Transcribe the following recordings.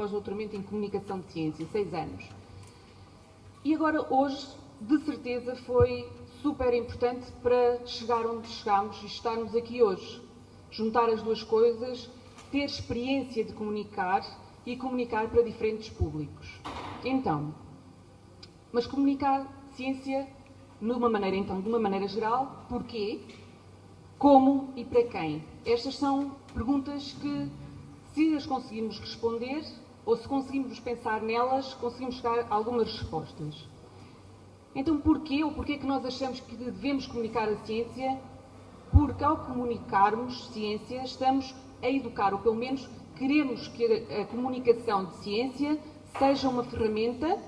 pós-doutoramento em Comunicação de Ciência, 6 anos. E agora, hoje, de certeza, foi super importante para chegar onde chegámos e estarmos aqui hoje. Juntar as duas coisas, ter experiência de comunicar e comunicar para diferentes públicos. Então, mas comunicar ciência de uma maneira geral, porquê, como e para quem? Estas são perguntas que, se as conseguirmos responder, ou se conseguirmos pensar nelas, conseguimos chegar a algumas respostas. Então, porquê ou porquê que nós achamos que devemos comunicar a ciência? Porque ao comunicarmos ciência, estamos a educar, ou pelo menos queremos que a comunicação de ciência seja uma ferramenta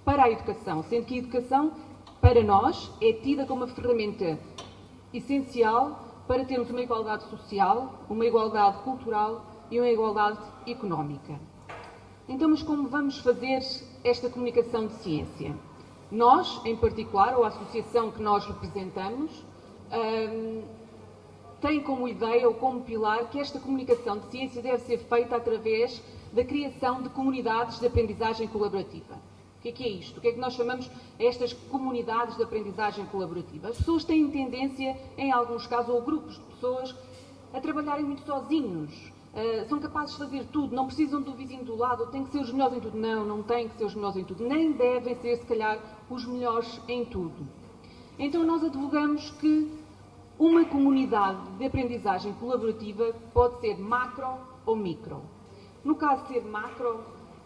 para a educação, sendo que a educação, para nós, é tida como uma ferramenta essencial para termos uma igualdade social, uma igualdade cultural e uma igualdade económica. Então, mas como vamos fazer esta comunicação de ciência? Nós, em particular, ou a associação que nós representamos, tem como ideia ou como pilar que esta comunicação de ciência deve ser feita através da criação de comunidades de aprendizagem colaborativa. O que é isto? O que é que nós chamamos estas comunidades de aprendizagem colaborativa? As pessoas têm tendência, em alguns casos, ou grupos de pessoas, a trabalharem muito sozinhos. São capazes de fazer tudo, não precisam do vizinho do lado, têm que ser os melhores em tudo. Não, não têm que ser os melhores em tudo. Nem devem ser, se calhar, os melhores em tudo. Então nós advogamos que uma comunidade de aprendizagem colaborativa pode ser macro ou micro. No caso de ser macro,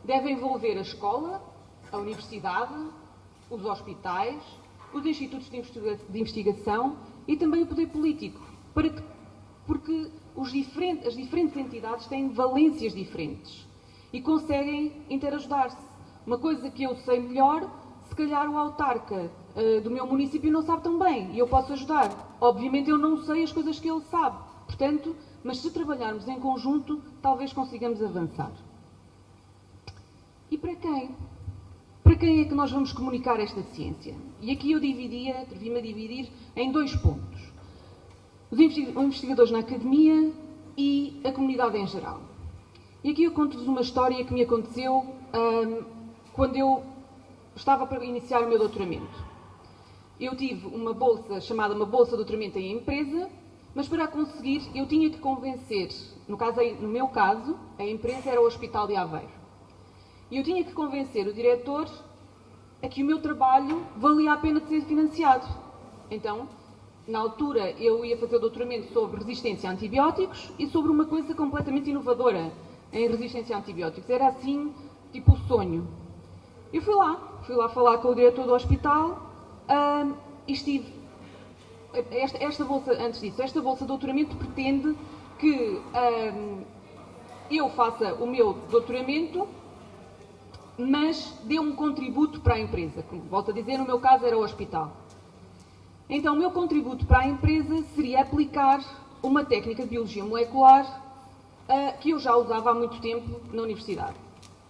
deve envolver a escola, a universidade, os hospitais, os institutos de investigação e também o poder político, porque as diferentes entidades têm valências diferentes e conseguem interajudar-se. Uma coisa que eu sei melhor, se calhar o autarca do meu município não sabe tão bem e eu posso ajudar. Obviamente eu não sei as coisas que ele sabe, portanto, mas se trabalharmos em conjunto, talvez consigamos avançar. E para quem? Para quem é que nós vamos comunicar esta ciência? E aqui eu atrevi-me a dividir em 2 pontos. Os investigadores na academia e a comunidade em geral. E aqui eu conto-vos uma história que me aconteceu quando eu estava para iniciar o meu doutoramento. Eu tive uma bolsa chamada uma bolsa de doutoramento em empresa, mas para a conseguir eu tinha que convencer, no meu caso, a empresa era o Hospital de Aveiro. E eu tinha que convencer o diretor a que o meu trabalho valia a pena de ser financiado. Então, na altura, eu ia fazer o doutoramento sobre resistência a antibióticos e sobre uma coisa completamente inovadora em resistência a antibióticos. Era assim, tipo o sonho. Eu fui lá falar com o diretor do hospital e estive... Esta bolsa, antes disso, esta bolsa de doutoramento pretende que eu faça o meu doutoramento, mas dê um contributo para a empresa. Como volto a dizer, no meu caso era o hospital. Então, o meu contributo para a empresa seria aplicar uma técnica de biologia molecular que eu já usava há muito tempo na universidade.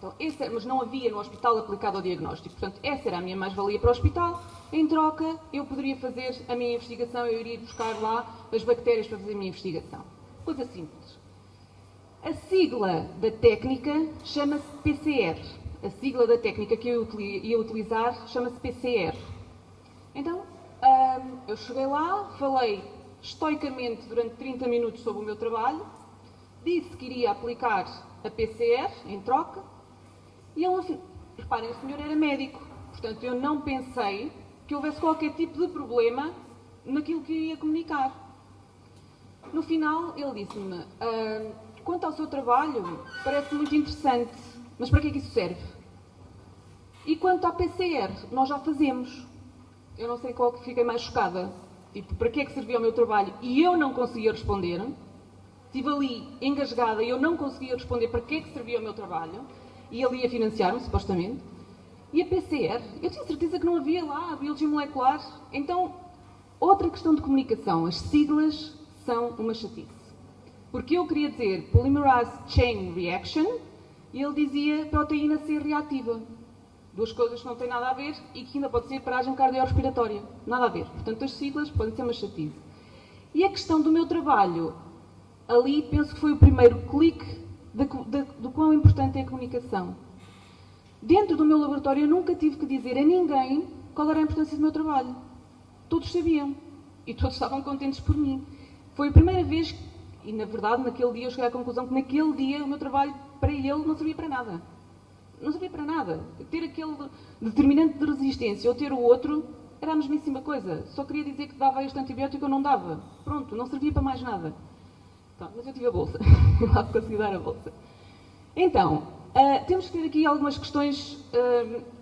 Então, mas não havia no hospital aplicado ao diagnóstico. Portanto, essa era a minha mais-valia para o hospital. Em troca, eu poderia fazer a minha investigação, eu iria buscar lá as bactérias para fazer a minha investigação. Coisa simples. A sigla da técnica chama-se PCR. A sigla da técnica que eu ia utilizar chama-se PCR. Então, eu cheguei lá, falei estoicamente durante 30 minutos sobre o meu trabalho, disse que iria aplicar a PCR em troca, e ele, reparem, o senhor era médico, portanto eu não pensei que houvesse qualquer tipo de problema naquilo que eu ia comunicar. No final, ele disse-me, quanto ao seu trabalho, parece muito interessante, mas para que é que isso serve? E quanto à PCR, nós já fazemos. Eu não sei qual que fiquei mais chocada. Tipo, para que é que servia o meu trabalho? E eu não conseguia responder. Estive ali engasgada e eu não conseguia responder para que é que servia o meu trabalho. E ele ia financiar-me, supostamente. E a PCR, eu tinha certeza que não havia lá a biologia molecular. Então, outra questão de comunicação. As siglas são uma chatice. Porque eu queria dizer Polymerase Chain Reaction e ele dizia proteína C reativa. 2 coisas que não têm nada a ver e que ainda pode ser paragem cardiorrespiratória. Nada a ver. Portanto, as siglas podem ser uma chatice. E a questão do meu trabalho, ali penso que foi o primeiro clique do quão importante é a comunicação. Dentro do meu laboratório eu nunca tive que dizer a ninguém qual era a importância do meu trabalho. Todos sabiam e todos estavam contentes por mim. Foi a primeira vez, e na verdade naquele dia eu cheguei à conclusão que naquele dia o meu trabalho para ele não servia para nada. Não servia para nada. Ter aquele determinante de resistência ou ter o outro era a mesmíssima coisa. Só queria dizer que dava este antibiótico ou não dava. Pronto, não servia para mais nada. Então, mas eu tive a bolsa. Lá consegui dar a bolsa. Então, temos que ter aqui algumas questões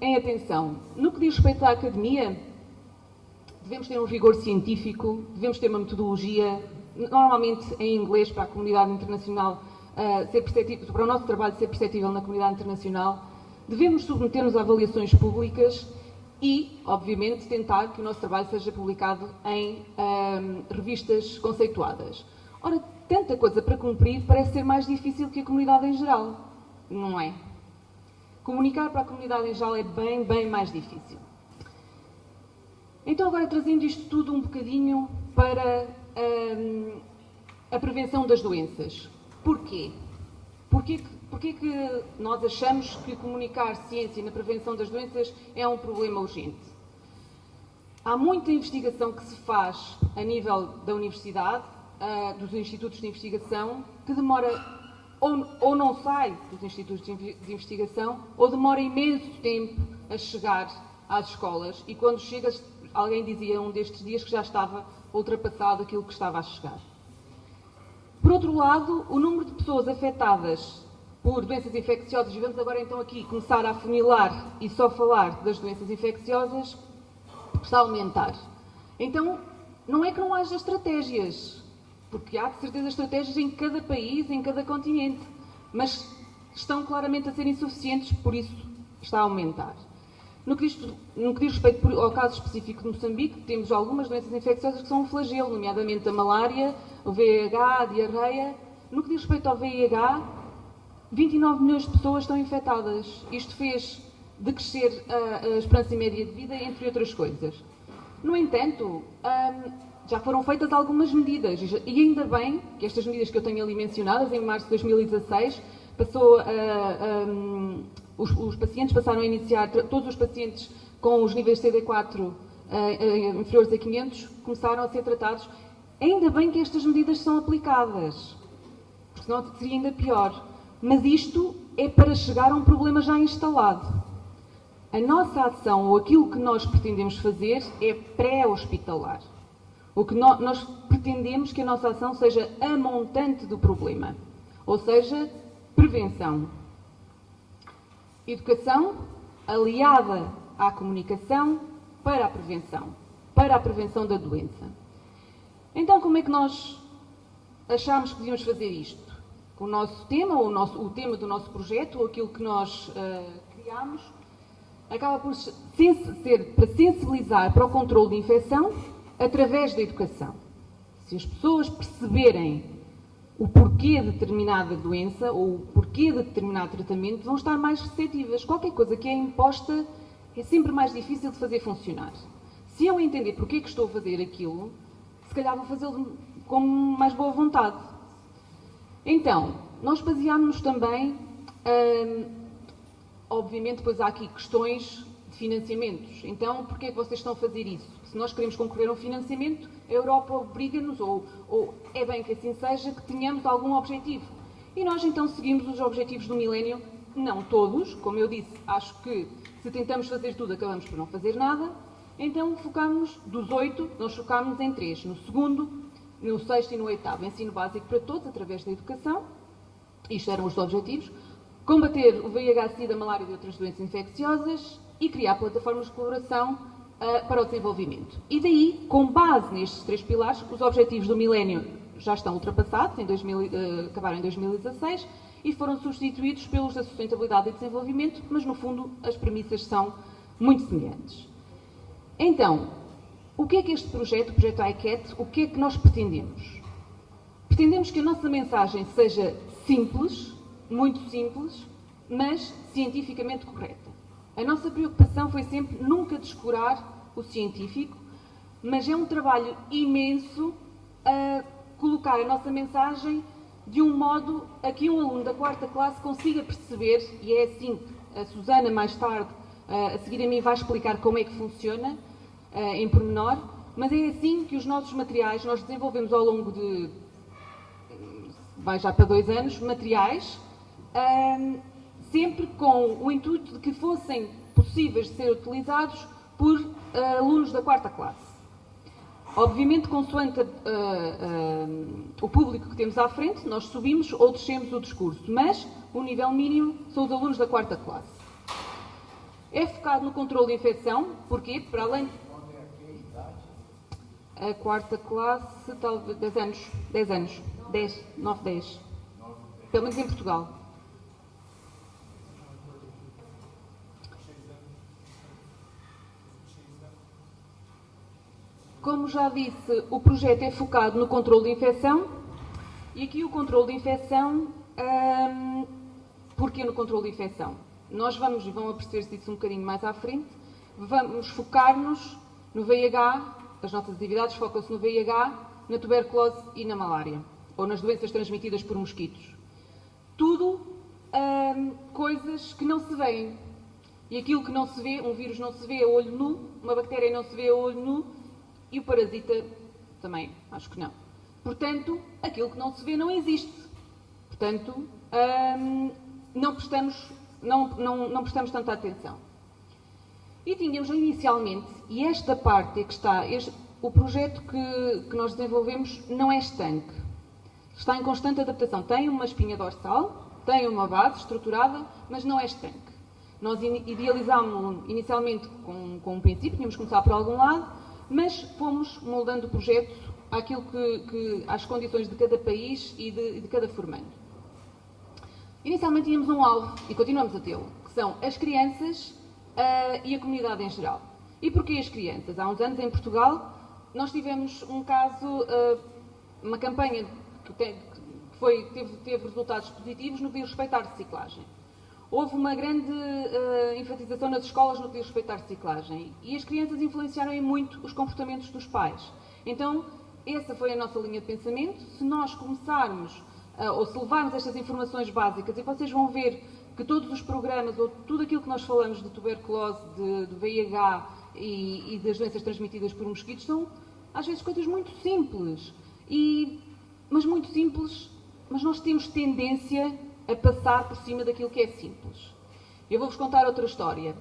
em atenção. No que diz respeito à academia, devemos ter um rigor científico, devemos ter uma metodologia, normalmente em inglês, para a comunidade internacional ser perceptível, para o nosso trabalho ser perceptível na comunidade internacional. Devemos submeter-nos a avaliações públicas e, obviamente, tentar que o nosso trabalho seja publicado em revistas conceituadas. Ora, tanta coisa para cumprir parece ser mais difícil que a comunidade em geral, não é? Comunicar para a comunidade em geral é bem, bem mais difícil. Então, agora trazendo isto tudo um bocadinho para a prevenção das doenças. Porquê? Porquê que nós achamos que comunicar ciência na prevenção das doenças é um problema urgente? Há muita investigação que se faz a nível da universidade, dos institutos de investigação, que demora ou não sai dos institutos de investigação ou demora imenso tempo a chegar às escolas e quando chega, alguém dizia um destes dias que já estava ultrapassado aquilo que estava a chegar. Por outro lado, o número de pessoas afetadas por doenças infecciosas, e vamos agora então aqui começar a afunilar e só falar das doenças infecciosas, está a aumentar. Então, não é que não haja estratégias, porque há de certeza estratégias em cada país, em cada continente, mas estão claramente a ser insuficientes, por isso está a aumentar. No que diz respeito ao caso específico de Moçambique, temos algumas doenças infecciosas que são um flagelo, nomeadamente a malária, o VIH, a diarreia. No que diz respeito ao VIH, 29 milhões de pessoas estão infectadas. Isto fez decrescer a esperança média de vida, entre outras coisas. No entanto, já foram feitas algumas medidas, e ainda bem que estas medidas que eu tenho ali mencionadas, em março de 2016, os pacientes passaram a iniciar, todos os pacientes com os níveis CD4 inferiores a 500 começaram a ser tratados. Ainda bem que estas medidas são aplicadas, porque senão seria ainda pior. Mas isto é para chegar a um problema já instalado. A nossa ação, ou aquilo que nós pretendemos fazer, é pré-hospitalar. O que nós pretendemos que a nossa ação seja a montante do problema, ou seja, prevenção. Educação aliada à comunicação para a prevenção da doença. Então, como é que nós achámos que devíamos fazer isto? Com o nosso tema, ou o tema do nosso projeto, ou aquilo que nós criámos, acaba por ser para sensibilizar para o controle de infecção através da educação. Se as pessoas perceberem o porquê de determinada doença ou o porquê de determinado tratamento, vão estar mais receptivas. Qualquer coisa que é imposta é sempre mais difícil de fazer funcionar. Se eu entender porquê que estou a fazer aquilo, se calhar vou fazê-lo com mais boa vontade. Então, nós baseámos-nos também, obviamente, depois há aqui questões de financiamentos. Então, porquê é que vocês estão a fazer isso? Se nós queremos concorrer a um financiamento, a Europa obriga-nos, ou é bem que assim seja, que tenhamos algum objetivo. E nós então seguimos os objetivos do milénio, não todos, como eu disse, acho que se tentamos fazer tudo, acabamos por não fazer nada. Então focámos, dos 8, nós focámos em 3, no segundo, no sexto e no oitavo. Ensino básico para todos, através da educação, isto eram os objetivos, combater o VIH-Sida, a malária e outras doenças infecciosas e criar plataformas de colaboração para o desenvolvimento. E daí, com base nestes 3 pilares, os objetivos do milénio já estão ultrapassados, acabaram em 2016, e foram substituídos pelos da sustentabilidade e desenvolvimento, mas no fundo as premissas são muito semelhantes. Então, o que é que este projeto, o projeto ICAT, o que é que nós pretendemos? Pretendemos que a nossa mensagem seja simples, muito simples, mas cientificamente correta. A nossa preocupação foi sempre nunca descurar o científico, mas é um trabalho imenso a colocar a nossa mensagem de um modo a que um aluno da 4ª classe consiga perceber, e é assim que a Susana mais tarde, a seguir a mim, vai explicar como é que funciona, em pormenor, mas é assim que os nossos materiais, nós desenvolvemos ao longo de, vai já para 2 anos, materiais, sempre com o intuito de que fossem possíveis de ser utilizados por alunos da 4ª classe. Obviamente, consoante o público que temos à frente, nós subimos ou descemos o discurso, mas o nível mínimo são os alunos da 4ª classe. É focado no controle de infecção, porquê? Para além... A 4ª classe, talvez 10 anos. 10 anos. 10, 9, 10. Pelo menos em Portugal. Como já disse, o projeto é focado no controle de infecção. E aqui o controle de infecção... Porquê no controle de infecção? Nós vamos, e vão aperceber-se disso um bocadinho mais à frente, vamos focar-nos no VIH, as nossas atividades focam-se no VIH, na tuberculose e na malária, ou nas doenças transmitidas por mosquitos. Tudo coisas que não se veem. E aquilo que não se vê, um vírus não se vê a olho nu, uma bactéria não se vê a olho nu, e o parasita também, acho que não. Portanto, aquilo que não se vê não existe. Portanto, não prestamos tanta atenção. E tínhamos inicialmente, e esta parte é que está, o projeto que nós desenvolvemos não é estanque. Está em constante adaptação. Tem uma espinha dorsal, tem uma base estruturada, mas não é estanque. Nós idealizámos-lo inicialmente com um princípio, tínhamos que começar por algum lado, mas fomos moldando o projeto àquilo às condições de cada país e de cada formando. Inicialmente tínhamos um alvo, e continuamos a tê-lo, que são as crianças e a comunidade em geral. E porquê as crianças? Há uns anos, em Portugal, nós tivemos um caso, uma campanha que teve resultados positivos no que diz respeito à reciclagem. Houve uma grande enfatização nas escolas no que diz respeito à reciclagem. E as crianças influenciaram em muito os comportamentos dos pais. Então, essa foi a nossa linha de pensamento. Se nós começarmos ou se levarmos estas informações básicas, e vocês vão ver que todos os programas, ou tudo aquilo que nós falamos de tuberculose, do VIH e das doenças transmitidas por mosquitos, são às vezes coisas muito simples, mas nós temos tendência a passar por cima daquilo que é simples. Eu vou-vos contar outra história.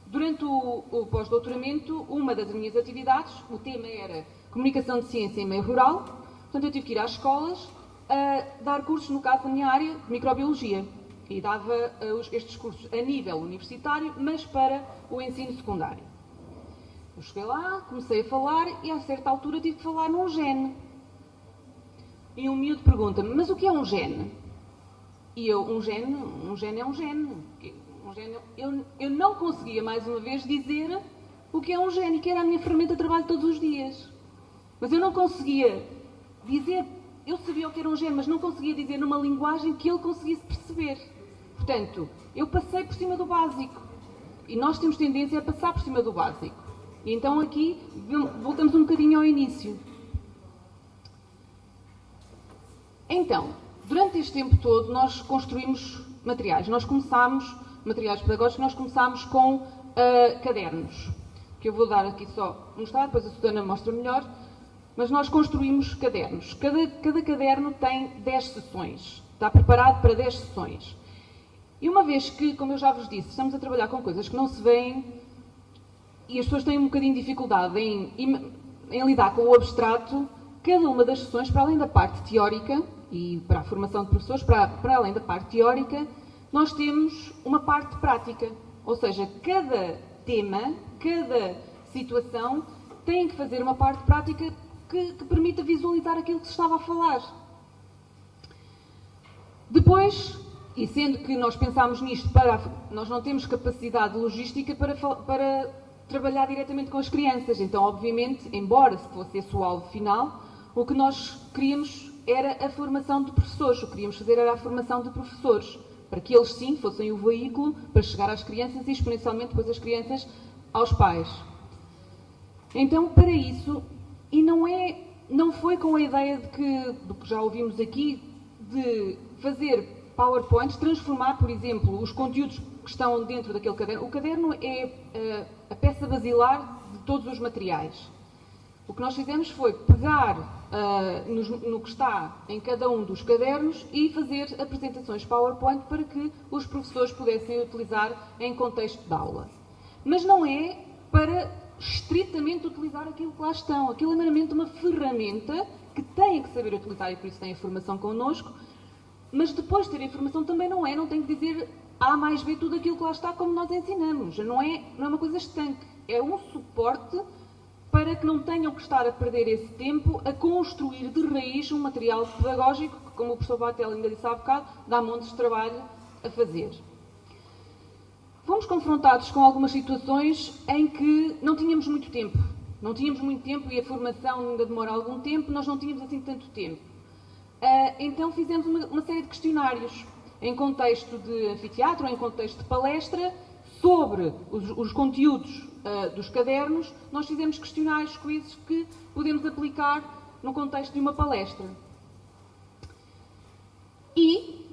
Durante o pós-doutoramento, uma das minhas atividades, o tema era comunicação de ciência em meio rural, portanto eu tive que ir às escolas a dar cursos, no caso da minha área, de microbiologia. E dava estes cursos a nível universitário, mas para o ensino secundário. Eu cheguei lá, comecei a falar e a certa altura tive que falar num gene. E um miúdo pergunta-me, mas o que é um gene? E eu, um gene é um gene. Eu não conseguia, mais uma vez, dizer o que é um gene, que era a minha ferramenta de trabalho todos os dias. Mas eu não conseguia dizer, eu sabia o que era um gene, mas não conseguia dizer numa linguagem que ele conseguisse perceber. Portanto, eu passei por cima do básico. E nós temos tendência a passar por cima do básico. E então aqui, voltamos um bocadinho ao início. Então, durante este tempo todo, nós construímos materiais. Materiais pedagógicos, nós começámos com cadernos. Que eu vou dar aqui só mostrar, depois a Susana mostra melhor. Mas nós construímos cadernos. Cada caderno tem 10 sessões. Está preparado para 10 sessões. E uma vez que, como eu já vos disse, estamos a trabalhar com coisas que não se veem e as pessoas têm um bocadinho de dificuldade em lidar com o abstrato, cada uma das sessões, para além da parte teórica e para a formação de professores, para além da parte teórica, nós temos uma parte prática. Ou seja, cada tema, cada situação tem que fazer uma parte prática que permita visualizar aquilo que se estava a falar. Depois, e sendo que nós pensámos nisto, nós não temos capacidade logística para trabalhar diretamente com as crianças. Então, obviamente, embora se fosse esse o alvo final, o que nós queríamos era a formação de professores. O que queríamos fazer era a formação de professores, para que eles, sim, fossem o veículo para chegar às crianças e, exponencialmente, depois as crianças aos pais. Então, para isso, e não foi com a ideia do que já ouvimos aqui, de fazer PowerPoints, transformar, por exemplo, os conteúdos que estão dentro daquele caderno. O caderno é a peça basilar de todos os materiais. O que nós fizemos foi pegar no que está em cada um dos cadernos e fazer apresentações PowerPoint para que os professores pudessem utilizar em contexto de aula. Mas não é para estritamente utilizar aquilo que lá estão. Aquilo é meramente uma ferramenta que têm que saber utilizar e por isso têm a formação connosco. Mas depois de ter a informação também não tem que dizer A mais B tudo aquilo que lá está como nós ensinamos. Não é uma coisa estanque, é um suporte para que não tenham que estar a perder esse tempo a construir de raiz um material pedagógico que, como o professor Batel ainda disse há bocado, dá montes de trabalho a fazer. Fomos confrontados com algumas situações em que não tínhamos muito tempo. Não tínhamos muito tempo e a formação ainda demora algum tempo, nós não tínhamos assim tanto tempo. Então fizemos uma série de questionários em contexto de anfiteatro, em contexto de palestra, sobre os conteúdos dos cadernos. Nós fizemos questionários, quizzes que podemos aplicar no contexto de uma palestra. E,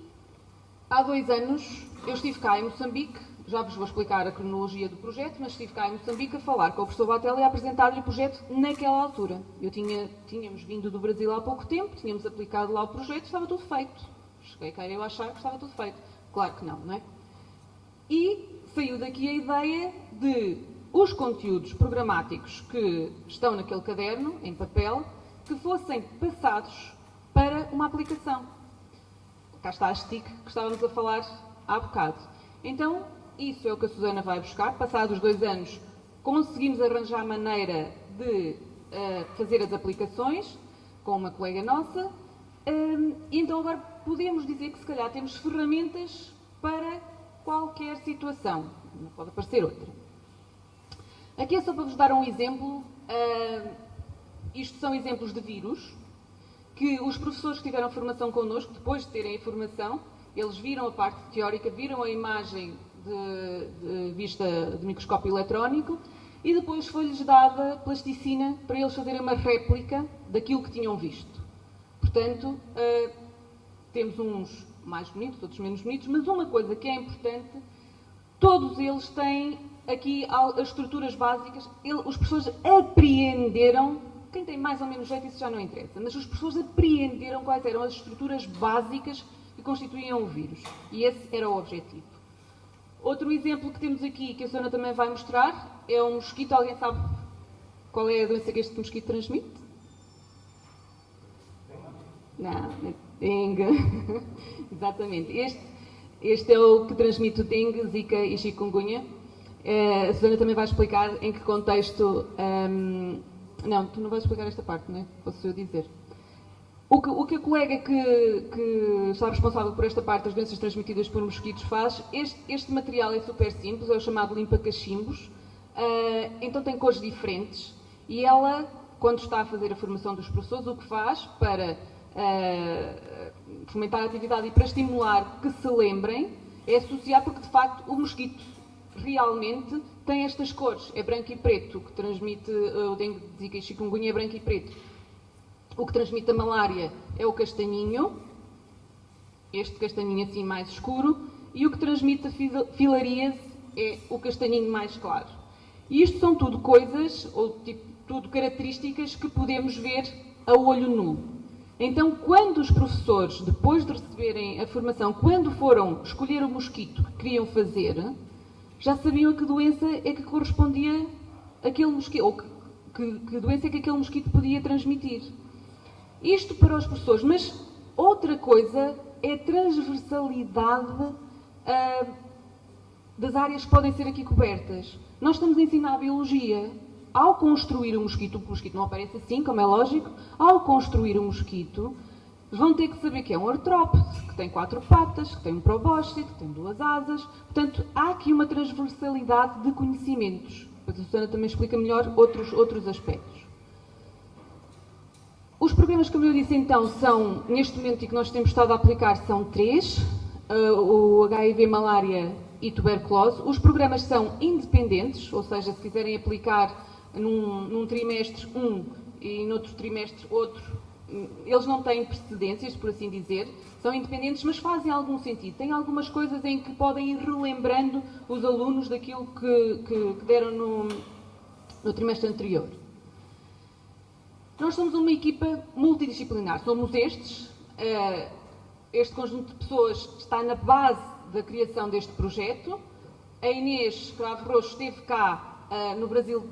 há 2 anos, eu estive cá em Moçambique, já vos vou explicar a cronologia do projeto, mas estive cá em Moçambique a falar com o professor Batel e a apresentar-lhe o projeto naquela altura. Tínhamos vindo do Brasil há pouco tempo, tínhamos aplicado lá o projeto, estava tudo feito. Cheguei cá eu a achar que estava tudo feito. Claro que não, não é? E saiu daqui a ideia de os conteúdos programáticos que estão naquele caderno, em papel, que fossem passados para uma aplicação. Cá está a STIC que estávamos a falar há bocado. Então, isso é o que a Susana vai buscar. Passados 2 anos, conseguimos arranjar maneira de fazer as aplicações com uma colega nossa. E então agora podemos dizer que se calhar temos ferramentas para qualquer situação. Não pode aparecer outra. Aqui é só para vos dar um exemplo. Isto são exemplos de vírus que os professores que tiveram formação connosco, depois de terem a formação, eles viram a parte teórica, viram a imagem vista de microscópio eletrónico e depois foi-lhes dada plasticina para eles fazerem uma réplica daquilo que tinham visto. Portanto, temos uns mais bonitos, outros menos bonitos, mas uma coisa que é importante, todos eles têm aqui as estruturas básicas. Os professores apreenderam, quem tem mais ou menos jeito isso já não interessa, mas os professores apreenderam quais eram as estruturas básicas que constituíam o vírus. E esse era o objetivo. Outro exemplo que temos aqui, que a Susana também vai mostrar, é um mosquito. Alguém sabe qual é a doença que este mosquito transmite? Não, é dengue. Exatamente. Este é o que transmite o dengue, zika e chikungunya. A Susana também vai explicar em que contexto... Não, tu não vais explicar esta parte, não é? Posso eu dizer. O que a colega que está responsável por esta parte das doenças transmitidas por mosquitos faz, este material é super simples, é o chamado limpa-cachimbos, então tem cores diferentes e ela, quando está a fazer a formação dos professores, o que faz para fomentar a atividade e para estimular que se lembrem, é associar, porque de facto o mosquito realmente tem estas cores, é branco e preto, o que transmite o dengue, zika e chikungunya é branco e preto. O que transmite a malária é o castanhinho, este castanhinho assim mais escuro, e o que transmite a filaríase é o castanhinho mais claro. E isto são tudo coisas, ou tudo características que podemos ver a olho nu. Então, quando os professores, depois de receberem a formação, quando foram escolher o mosquito que queriam fazer, já sabiam a que doença é que correspondia aquele mosquito, ou que doença é que aquele mosquito podia transmitir. Isto para os professores, mas outra coisa é a transversalidade das áreas que podem ser aqui cobertas. Nós estamos a ensinar a biologia. Ao construir o mosquito não aparece assim, como é lógico, ao construir o mosquito, vão ter que saber que é um artrópode, que tem 4 patas, que tem um probóscide, que tem 2 asas. Portanto, há aqui uma transversalidade de conhecimentos. Depois a Susana também explica melhor outros aspectos. Os programas, como eu disse então, são, neste momento, e que nós temos estado a aplicar, são 3. O HIV, malária e tuberculose. Os programas são independentes, ou seja, se quiserem aplicar num trimestre um e noutro trimestre outro, eles não têm precedências, por assim dizer, são independentes, mas fazem algum sentido. Tem algumas coisas em que podem ir relembrando os alunos daquilo que deram no trimestre anterior. Nós somos uma equipa multidisciplinar, somos este conjunto de pessoas está na base da criação deste projeto. A Inês Cravo Roxo esteve cá no Brasil,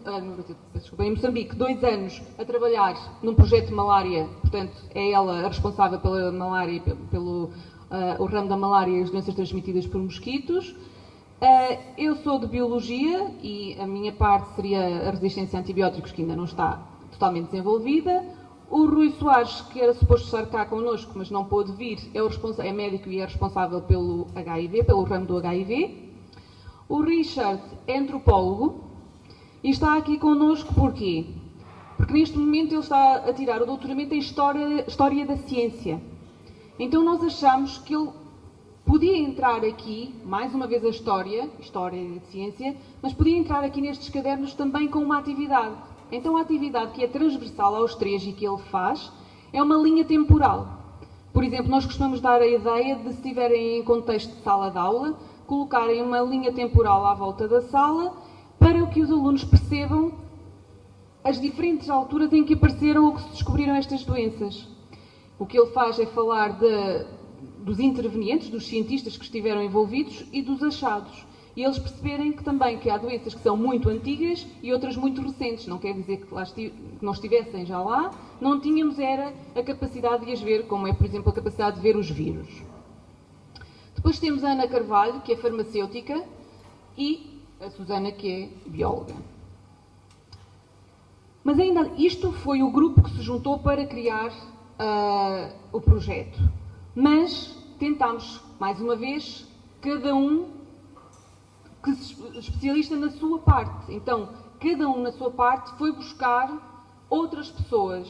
em Moçambique, 2 anos a trabalhar num projeto de malária, portanto é ela a responsável pela malária, pelo o ramo da malária e as doenças transmitidas por mosquitos. Eu sou de Biologia e a minha parte seria a resistência a antibióticos, que ainda não está totalmente desenvolvida. O Rui Soares, que era suposto estar cá connosco, mas não pôde vir, é médico e é responsável pelo HIV, pelo ramo do HIV. O Richard é antropólogo e está aqui connosco porquê? Porque neste momento ele está a tirar o doutoramento em História da Ciência. Então nós achamos que ele podia entrar aqui, mais uma vez a História da Ciência, mas podia entrar aqui nestes cadernos também com uma atividade. Então a atividade que é transversal aos 3 e que ele faz é uma linha temporal. Por exemplo, nós costumamos dar a ideia de, se estiverem em contexto de sala de aula, colocarem uma linha temporal à volta da sala para que os alunos percebam as diferentes alturas em que apareceram ou que se descobriram estas doenças. O que ele faz é falar dos intervenientes, dos cientistas que estiveram envolvidos e dos achados. E eles perceberem que também que há doenças que são muito antigas e outras muito recentes. Não quer dizer que não estivessem já lá, não tínhamos era a capacidade de as ver, como é, por exemplo, a capacidade de ver os vírus. Depois temos a Ana Carvalho, que é farmacêutica, e a Susana, que é bióloga. Mas ainda isto foi o grupo que se juntou para criar o projeto. Mas tentámos, mais uma vez, cada um especialista na sua parte. Então, cada um na sua parte foi buscar outras pessoas.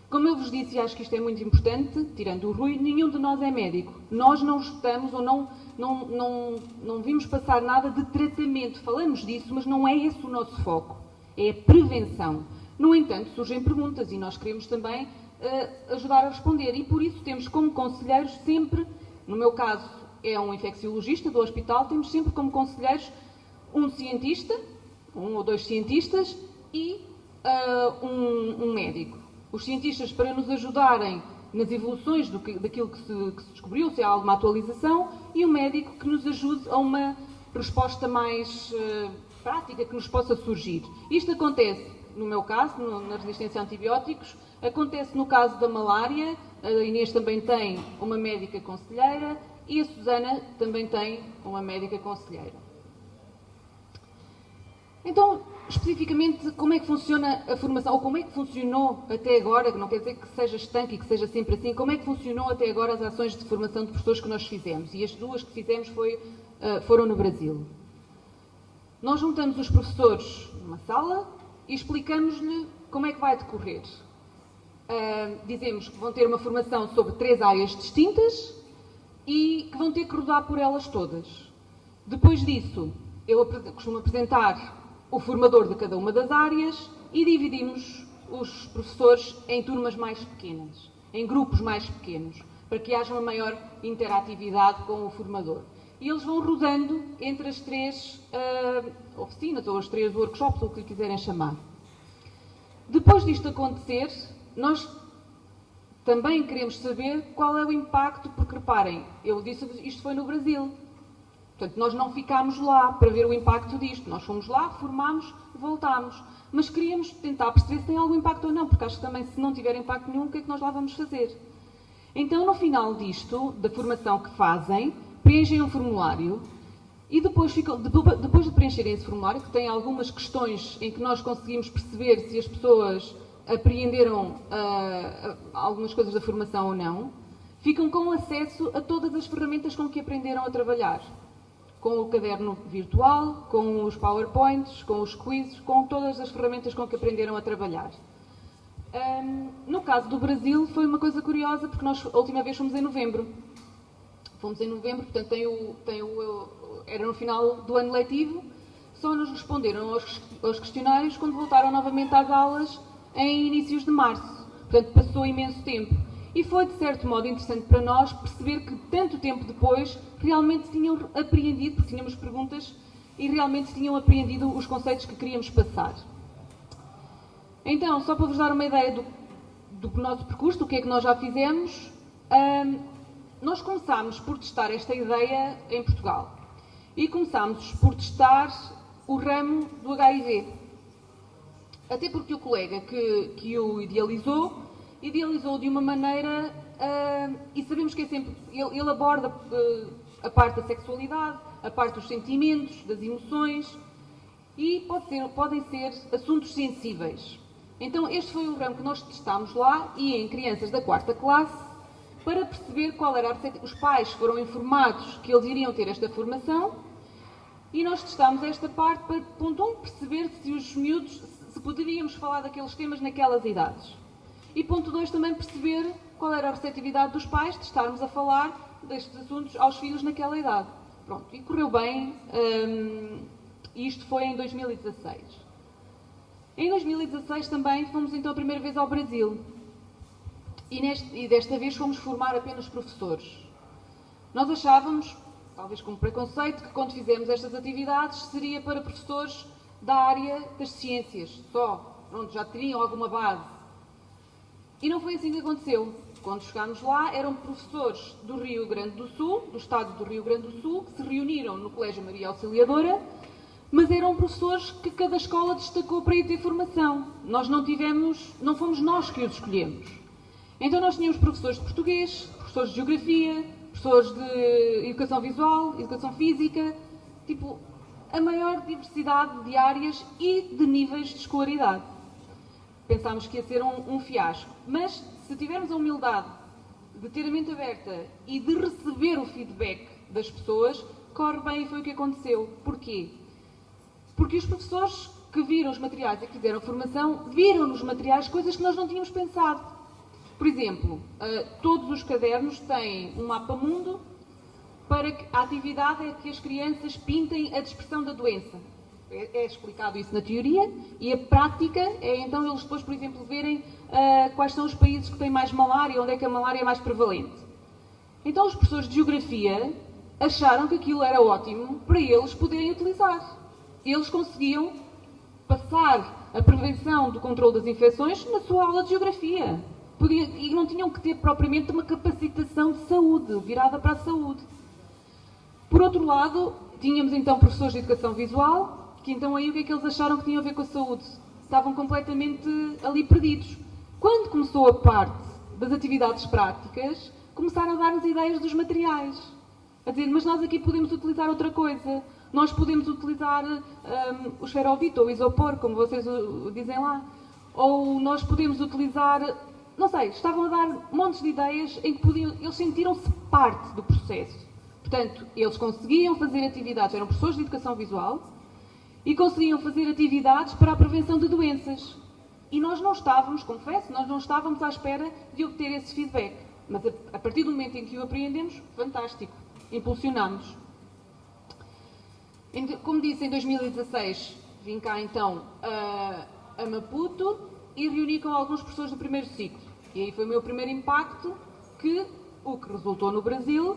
Como eu vos disse, e acho que isto é muito importante, tirando o Rui, nenhum de nós é médico. Nós não estamos ou não vimos passar nada de tratamento. Falamos disso, mas não é esse o nosso foco. É a prevenção. No entanto, surgem perguntas e nós queremos também ajudar a responder. E por isso temos como conselheiros sempre, no meu caso é um infecciologista do hospital, temos sempre como conselheiros um cientista, 1 ou 2 cientistas e um médico. Os cientistas para nos ajudarem nas evoluções daquilo que se descobriu, se há alguma atualização, e o médico que nos ajude a uma resposta mais prática que nos possa surgir. Isto acontece, no meu caso, na resistência a antibióticos, acontece no caso da malária, a Inês também tem uma médica conselheira e a Susana também tem uma médica conselheira. Então, especificamente, como é que funciona a formação, ou como é que funcionou até agora, que não quer dizer que seja estanque e que seja sempre assim, como é que funcionou até agora as ações de formação de professores que nós fizemos? E as 2 que fizemos foram no Brasil. Nós juntamos os professores numa sala e explicamos-lhe como é que vai decorrer. Dizemos que vão ter uma formação sobre 3 áreas distintas e que vão ter que rodar por elas todas. Depois disso, eu costumo apresentar o formador de cada uma das áreas e dividimos os professores em turmas mais pequenas, em grupos mais pequenos, para que haja uma maior interatividade com o formador. E eles vão rodando entre as 3 oficinas, ou as 3 workshops, ou o que lhe quiserem chamar. Depois disto acontecer, nós também queremos saber qual é o impacto, porque reparem, eu disse isto foi no Brasil. Portanto, nós não ficámos lá para ver o impacto disto. Nós fomos lá, formámos, voltámos. Mas queríamos tentar perceber se tem algum impacto ou não, porque acho que também, se não tiver impacto nenhum, o que é que nós lá vamos fazer? Então, no final disto, da formação que fazem, preenchem um formulário e depois de preencherem esse formulário, que tem algumas questões em que nós conseguimos perceber se as pessoas apreenderam algumas coisas da formação ou não, ficam com acesso a todas as ferramentas com que aprenderam a trabalhar. Com o caderno virtual, com os PowerPoints, com os quizzes, com todas as ferramentas com que aprenderam a trabalhar. No caso do Brasil foi uma coisa curiosa, porque nós a última vez fomos em novembro. Fomos em novembro, portanto era no final do ano letivo, só nos responderam aos questionários quando voltaram novamente às aulas em inícios de março. Portanto, passou imenso tempo. E foi, de certo modo, interessante para nós perceber que, tanto tempo depois, realmente tinham apreendido, porque tínhamos perguntas, e realmente tinham apreendido os conceitos que queríamos passar. Então, só para vos dar uma ideia do nosso percurso, do que é que nós já fizemos, nós começámos por testar esta ideia em Portugal. E começámos por testar o ramo do HIV. Até porque o colega que o idealizou de uma maneira, e sabemos que é sempre, ele aborda a parte da sexualidade, a parte dos sentimentos, das emoções, e podem ser assuntos sensíveis. Então este foi o ramo que nós testámos lá, e em crianças da 4ª classe, para perceber qual era a receita. Os pais foram informados que eles iriam ter esta formação, e nós testámos esta parte para, ponto 1, perceber se os miúdos, se poderíamos falar daqueles temas naquelas idades. E ponto 2, também perceber qual era a receptividade dos pais de estarmos a falar destes assuntos aos filhos naquela idade. Pronto, e correu bem, e isto foi em 2016. Em 2016 também fomos então a primeira vez ao Brasil. E desta vez fomos formar apenas professores. Nós achávamos, talvez com preconceito, que quando fizemos estas atividades seria para professores da área das ciências, só, onde já teriam alguma base. E não foi assim que aconteceu. Quando chegámos lá, eram professores do Rio Grande do Sul, do estado do Rio Grande do Sul, que se reuniram no Colégio Maria Auxiliadora, mas eram professores que cada escola destacou para ir ter formação. Nós não fomos nós que os escolhemos. Então nós tínhamos professores de português, professores de geografia, professores de educação visual, educação física, tipo, a maior diversidade de áreas e de níveis de escolaridade. Pensámos que ia ser um fiasco, mas se tivermos a humildade de ter a mente aberta e de receber o feedback das pessoas, corre bem, e foi o que aconteceu. Porquê? Porque os professores que viram os materiais e que fizeram a formação, viram nos materiais coisas que nós não tínhamos pensado. Por exemplo, todos os cadernos têm um mapa-mundo para que a atividade é que as crianças pintem a descrição da doença. É explicado isso na teoria, e a prática é então eles depois, por exemplo, verem quais são os países que têm mais malária, onde é que a malária é mais prevalente. Então os professores de geografia acharam que aquilo era ótimo para eles poderem utilizar. Eles conseguiam passar a prevenção do controle das infecções na sua aula de geografia. E não tinham que ter propriamente uma capacitação de saúde, virada para a saúde. Por outro lado, tínhamos então professores de educação visual, que então aí o que é que eles acharam que tinha a ver com a saúde? Estavam completamente ali perdidos. Quando começou a parte das atividades práticas, começaram a dar-nos ideias dos materiais. A dizer, mas nós aqui podemos utilizar outra coisa. Nós podemos utilizar o esferovite ou o isopor, como vocês dizem lá. Ou nós podemos utilizar... Não sei, estavam a dar montes de ideias em que eles sentiram-se parte do processo. Portanto, eles conseguiam fazer atividades, eram professores de educação visual, e conseguiam fazer atividades para a prevenção de doenças. E nós não estávamos, confesso, nós não estávamos à espera de obter esse feedback. Mas a partir do momento em que o apreendemos, fantástico, impulsionámos. Como disse, em 2016 vim cá então a Maputo e reuni com alguns professores do primeiro ciclo. E aí foi o meu primeiro impacto, que o que resultou no Brasil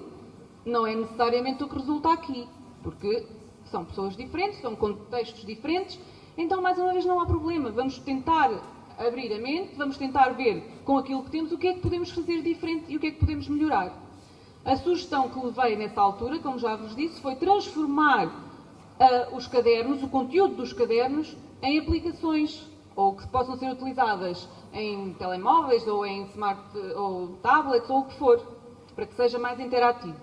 não é necessariamente o que resulta aqui, porque são pessoas diferentes, são contextos diferentes, então mais uma vez não há problema, vamos tentar abrir a mente, vamos tentar ver com aquilo que temos o que é que podemos fazer diferente e o que é que podemos melhorar. A sugestão que levei nessa altura, como já vos disse, foi transformar os cadernos, o conteúdo dos cadernos, em aplicações, ou que possam ser utilizadas em telemóveis, ou em ou tablets, ou o que for, para que seja mais interativo.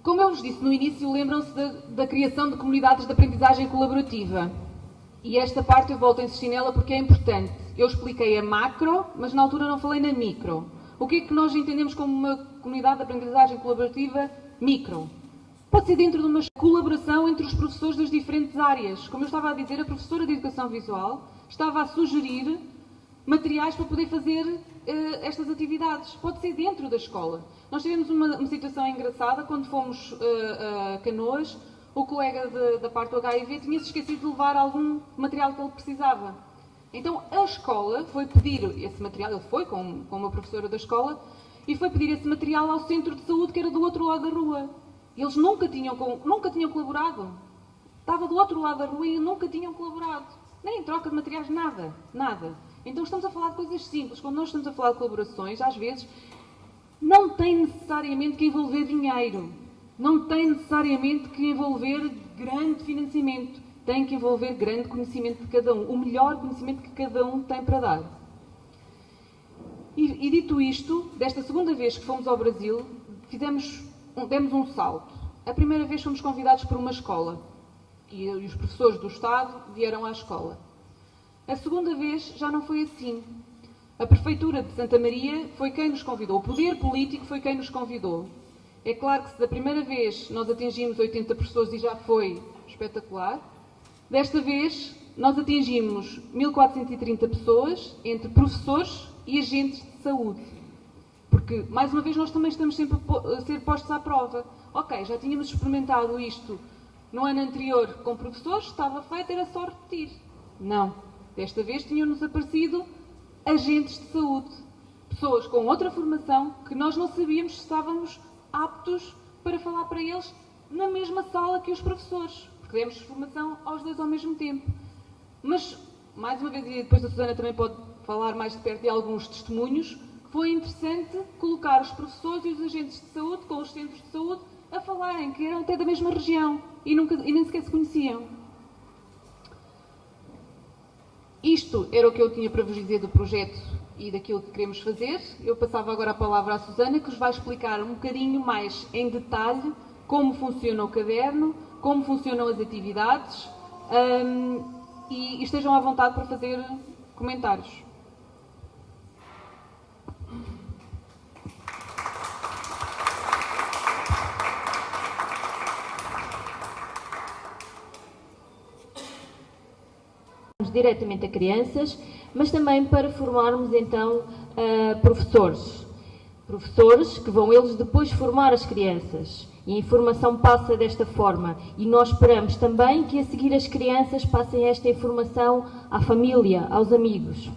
Como eu vos disse no início, lembram-se da criação de comunidades de aprendizagem colaborativa. E esta parte eu volto a insistir nela porque é importante. Eu expliquei a macro, mas na altura não falei na micro. O que é que nós entendemos como uma comunidade de aprendizagem colaborativa micro? Pode ser dentro de uma colaboração entre os professores das diferentes áreas. Como eu estava a dizer, a professora de Educação Visual estava a sugerir materiais para poder fazer estas atividades. Pode ser dentro da escola. Nós tivemos uma situação engraçada quando fomos a Canoas. O colega da parte do HIV tinha-se esquecido de levar algum material que ele precisava. Então a escola foi pedir esse material, ele foi com uma professora da escola, e foi pedir esse material ao centro de saúde que era do outro lado da rua. Eles nunca tinham colaborado. Estava do outro lado da rua e nunca tinham colaborado. Nem em troca de materiais, nada. Nada. Então estamos a falar de coisas simples. Quando nós estamos a falar de colaborações, às vezes, não tem necessariamente que envolver dinheiro. Não tem necessariamente que envolver grande financiamento. Tem que envolver grande conhecimento de cada um. O melhor conhecimento que cada um tem para dar. E dito isto, desta segunda vez que fomos ao Brasil, demos um salto. A primeira vez fomos convidados por uma escola. E os professores do Estado vieram à escola. A segunda vez já não foi assim. A Prefeitura de Santa Maria foi quem nos convidou. O poder político foi quem nos convidou. É claro que se da primeira vez nós atingimos 80 professores e já foi espetacular, desta vez nós atingimos 1430 pessoas, entre professores e agentes de saúde. Porque, mais uma vez, nós também estamos sempre a ser postos à prova. Ok, já tínhamos experimentado isto no ano anterior com professores, estava feito, era só repetir. Não. Desta vez tinham-nos aparecido agentes de saúde. Pessoas com outra formação que nós não sabíamos se estávamos aptos para falar para eles na mesma sala que os professores. Porque demos formação aos dois ao mesmo tempo. Mas, mais uma vez, e depois a Susana também pode falar mais de perto de alguns testemunhos, foi interessante colocar os professores e os agentes de saúde com os centros de saúde a falarem, que eram até da mesma região e nem sequer se conheciam. Isto era o que eu tinha para vos dizer do projeto e daquilo que queremos fazer. Eu passava agora a palavra à Susana, que vos vai explicar um bocadinho mais em detalhe como funciona o caderno, como funcionam as atividades, e estejam à vontade para fazer comentários. Diretamente a crianças, mas também para formarmos então professores. Professores que vão eles depois formar as crianças. E a informação passa desta forma. E nós esperamos também que a seguir as crianças passem esta informação à família, aos amigos.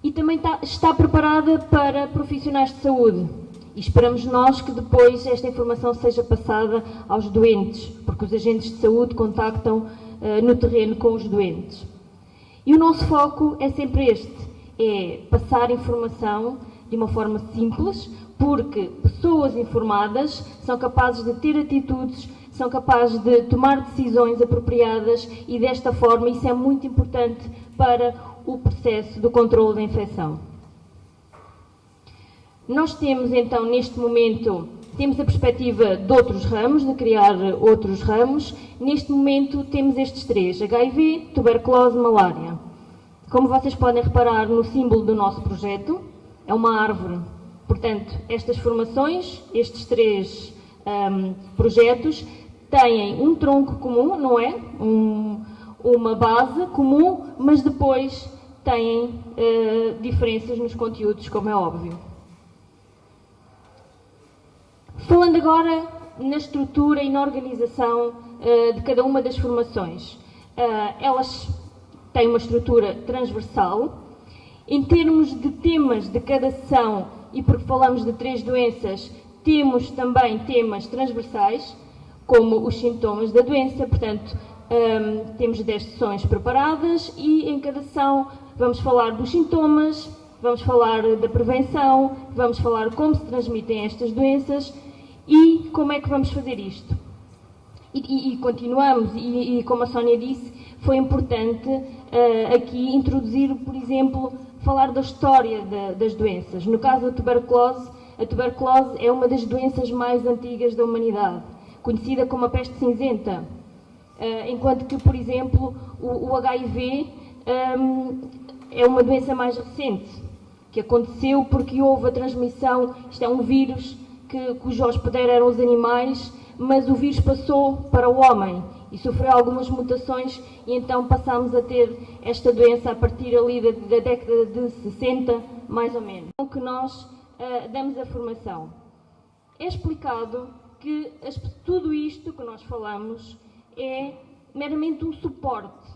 E também está preparada para profissionais de saúde. E esperamos nós que depois esta informação seja passada aos doentes, porque os agentes de saúde contactam no terreno com os doentes. E o nosso foco é sempre este, é passar informação de uma forma simples, porque pessoas informadas são capazes de ter atitudes, são capazes de tomar decisões apropriadas e desta forma isso é muito importante para o processo do controle da infecção. Nós temos então neste momento temos a perspectiva de outros ramos, de criar outros ramos. Neste momento temos estes três, HIV, tuberculose e malária. Como vocês podem reparar no símbolo do nosso projeto, é uma árvore. Portanto, estas formações, estes três projetos, têm um tronco comum, não é? Uma base comum, mas depois têm diferenças nos conteúdos, como é óbvio. Falando agora na estrutura e na organização de cada uma das formações. Elas têm uma estrutura transversal. Em termos de temas de cada sessão, e porque falamos de 3 doenças, temos também temas transversais, como os sintomas da doença. Portanto, temos 10 sessões preparadas e em cada sessão vamos falar dos sintomas, vamos falar da prevenção, vamos falar como se transmitem estas doenças e como é que vamos fazer isto. E continuamos, e como a Sónia disse, foi importante aqui introduzir, por exemplo, falar da história das doenças. No caso da tuberculose, a tuberculose é uma das doenças mais antigas da humanidade, conhecida como a peste cinzenta, enquanto que, por exemplo, o HIV é uma doença mais recente, que aconteceu porque houve a transmissão, isto é um vírus cujo hospedeiro eram os animais, mas o vírus passou para o homem e sofreu algumas mutações e então passámos a ter esta doença a partir ali da década de 60, mais ou menos. Então que nós damos a formação. É explicado que tudo isto que nós falamos é meramente um suporte.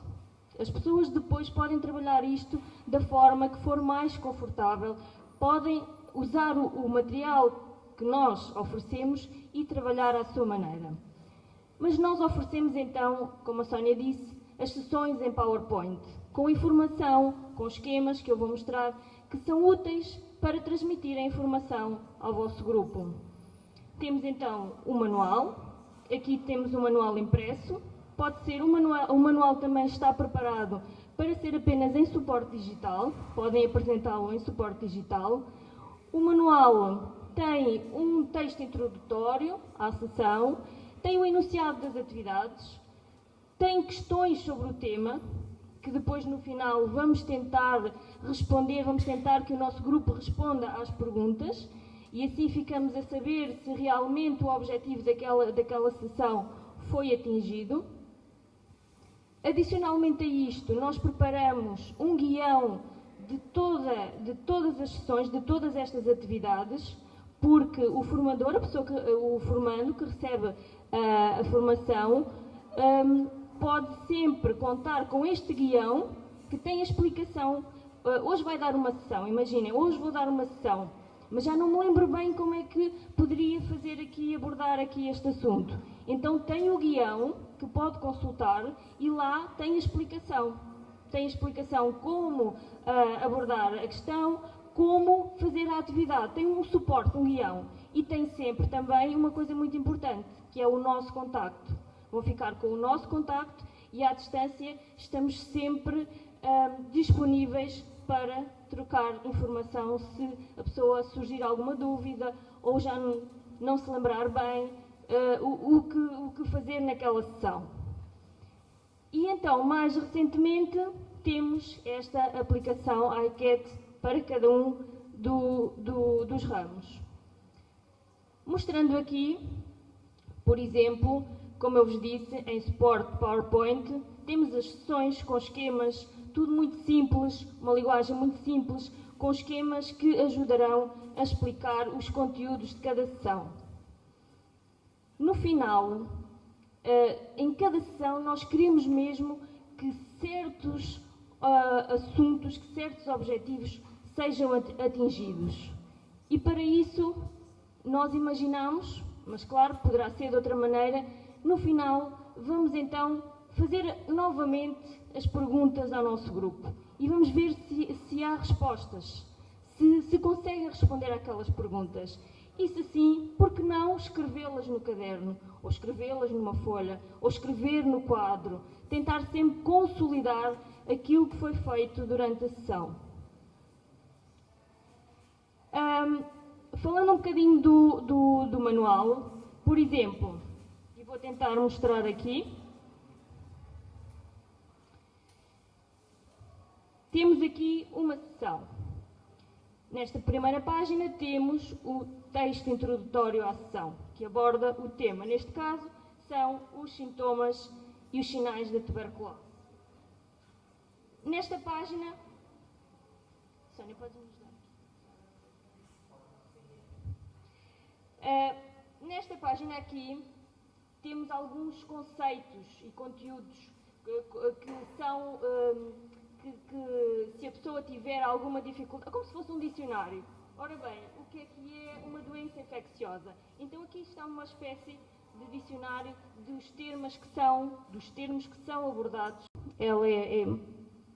As pessoas depois podem trabalhar isto da forma que for mais confortável, podem usar o material que nós oferecemos e trabalhar à sua maneira. Mas nós oferecemos então, como a Sónia disse, as sessões em PowerPoint, com informação, com esquemas que eu vou mostrar, que são úteis para transmitir a informação ao vosso grupo. Temos então o manual, aqui temos o manual impresso, pode ser o manual também está preparado para ser apenas em suporte digital, podem apresentá-lo em suporte digital. O manual tem um texto introdutório à sessão, tem o enunciado das atividades, tem questões sobre o tema, que depois no final vamos tentar responder, vamos tentar que o nosso grupo responda às perguntas e assim ficamos a saber se realmente o objetivo daquela sessão foi atingido. Adicionalmente a isto, nós preparamos um guião de todas as sessões, de todas estas atividades, porque o formador, o formando que recebe a formação, pode sempre contar com este guião que tem a explicação. Hoje vai dar uma sessão, imaginem, hoje vou dar uma sessão, mas já não me lembro bem como é que poderia fazer aqui, abordar aqui este assunto. Então tem o guião que pode consultar e lá tem a explicação. Tem a explicação como abordar a questão, como fazer a atividade. Tem um suporte, um guião. E tem sempre também uma coisa muito importante, que é o nosso contacto. Vão ficar com o nosso contacto e à distância estamos sempre disponíveis para trocar informação se a pessoa surgir alguma dúvida ou já não se lembrar bem o que fazer naquela sessão. E então, mais recentemente, temos esta aplicação iCat para cada um dos ramos. Mostrando aqui, por exemplo, como eu vos disse, em suporte PowerPoint, temos as sessões com esquemas, tudo muito simples, uma linguagem muito simples, com esquemas que ajudarão a explicar os conteúdos de cada sessão. No final, em cada sessão, nós queremos mesmo que certos assuntos, que certos objetivos sejam atingidos. E para isso, nós imaginamos, mas claro, poderá ser de outra maneira, no final, vamos então fazer novamente as perguntas ao nosso grupo e vamos ver se há respostas, se conseguem responder àquelas perguntas. E se sim, por que não escrevê-las no caderno, ou escrevê-las numa folha, ou escrever no quadro, tentar sempre consolidar aquilo que foi feito durante a sessão. Falando um bocadinho do manual, por exemplo, e vou tentar mostrar aqui, temos aqui uma sessão. Nesta primeira página temos o texto introdutório à sessão, que aborda o tema. Neste caso, são os sintomas e os sinais da tuberculose. Nesta página... Sónia, podes me ajudar? Nesta página aqui, temos alguns conceitos e conteúdos que são... Que se a pessoa tiver alguma dificuldade, como se fosse um dicionário. Ora bem, o que é uma doença infecciosa? Então aqui está uma espécie de dicionário dos termos que são abordados. Ela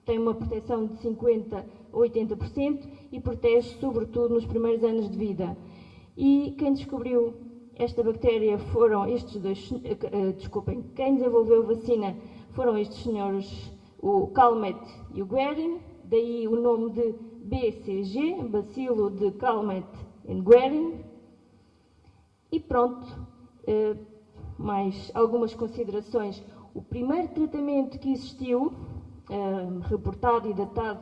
tem uma proteção de 50% a 80% e protege sobretudo nos primeiros anos de vida. E quem descobriu esta bactéria foram estes dois, quem desenvolveu a vacina foram estes senhores, o Calmette e o Guerin, daí o nome de BCG, Bacilo de Calmette e Guerin. E pronto, mais algumas considerações. O primeiro tratamento que existiu, reportado e datado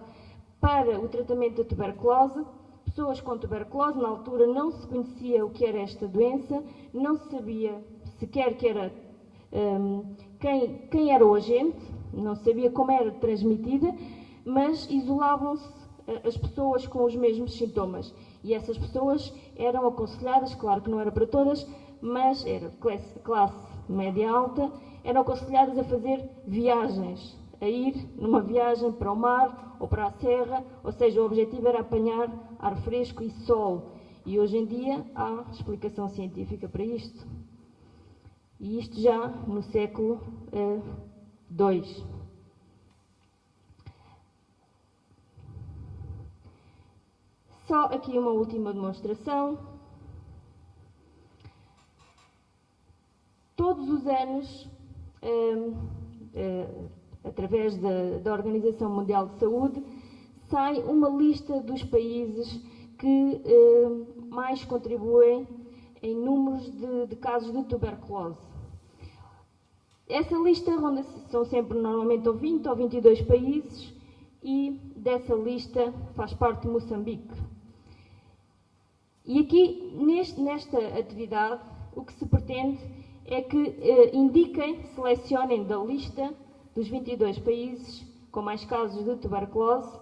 para o tratamento da tuberculose, pessoas com tuberculose, na altura não se conhecia o que era esta doença, não se sabia sequer que era, quem era o agente, não sabia como era transmitida, mas isolavam-se as pessoas com os mesmos sintomas. E essas pessoas eram aconselhadas, claro que não era para todas, mas era classe média alta, eram aconselhadas a fazer viagens a ir numa viagem para o mar ou para a serra, ou seja, o objetivo era apanhar ar fresco e sol. E hoje em dia há explicação científica para isto. E isto já no século II. Só aqui uma última demonstração. Todos os anos, através da Organização Mundial de Saúde, sai uma lista dos países que mais contribuem em números de casos de tuberculose. Essa lista são sempre normalmente ou 20 ou 22 países e dessa lista faz parte Moçambique. E aqui, nesta atividade, o que se pretende é que indiquem, selecionem da lista dos 22 países com mais casos de tuberculose,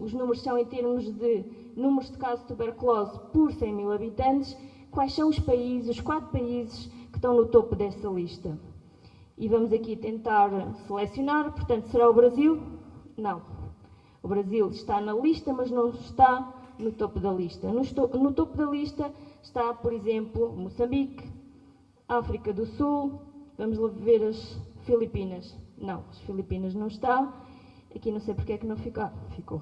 os números são em termos de números de casos de tuberculose por 100 mil habitantes, quais são os 4 países que estão no topo dessa lista. E vamos aqui tentar selecionar, portanto, será o Brasil? Não. O Brasil está na lista, mas não está no topo da lista. No topo da lista está, por exemplo, Moçambique, África do Sul, vamos lá ver as Filipinas. Não, as Filipinas não está. Aqui não sei porque é que não ficou.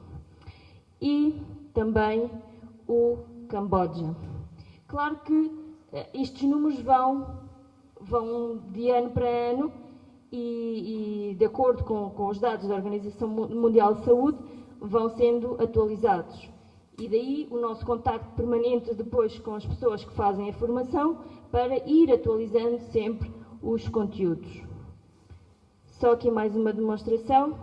E também o Camboja. Claro que estes números vão de ano para ano e de acordo com os dados da Organização Mundial de Saúde, vão sendo atualizados. E daí o nosso contacto permanente depois com as pessoas que fazem a formação para ir atualizando sempre os conteúdos. Só aqui mais uma demonstração.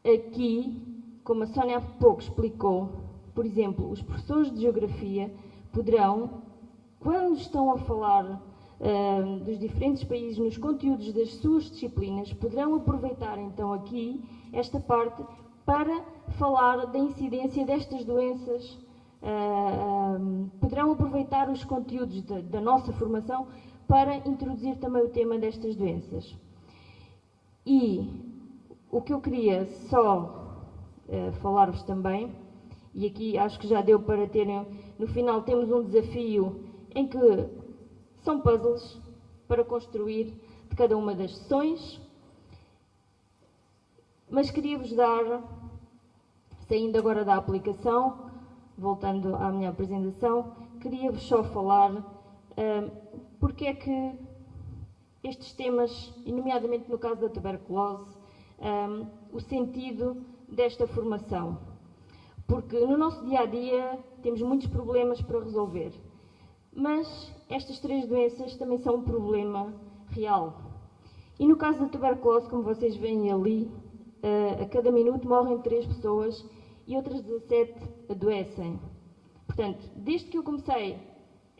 Aqui, como a Sónia há pouco explicou, por exemplo, os professores de Geografia poderão, quando estão a falar dos diferentes países nos conteúdos das suas disciplinas, poderão aproveitar então aqui esta parte para falar da incidência destas doenças, poderão aproveitar os conteúdos da nossa formação para introduzir também o tema destas doenças. E o que eu queria só falar-vos também, e aqui acho que já deu para terem, no final temos um desafio em que são puzzles para construir de cada uma das sessões, mas queria-vos dar, saindo agora da aplicação, voltando à minha apresentação, queria-vos só falar porque é que estes temas, e nomeadamente no caso da tuberculose, o sentido desta formação. Porque no nosso dia-a-dia temos muitos problemas para resolver. Mas estas 3 doenças também são um problema real. E no caso da tuberculose, como vocês veem ali, a cada minuto morrem 3 pessoas e outras 17 adoecem. Portanto, desde que eu comecei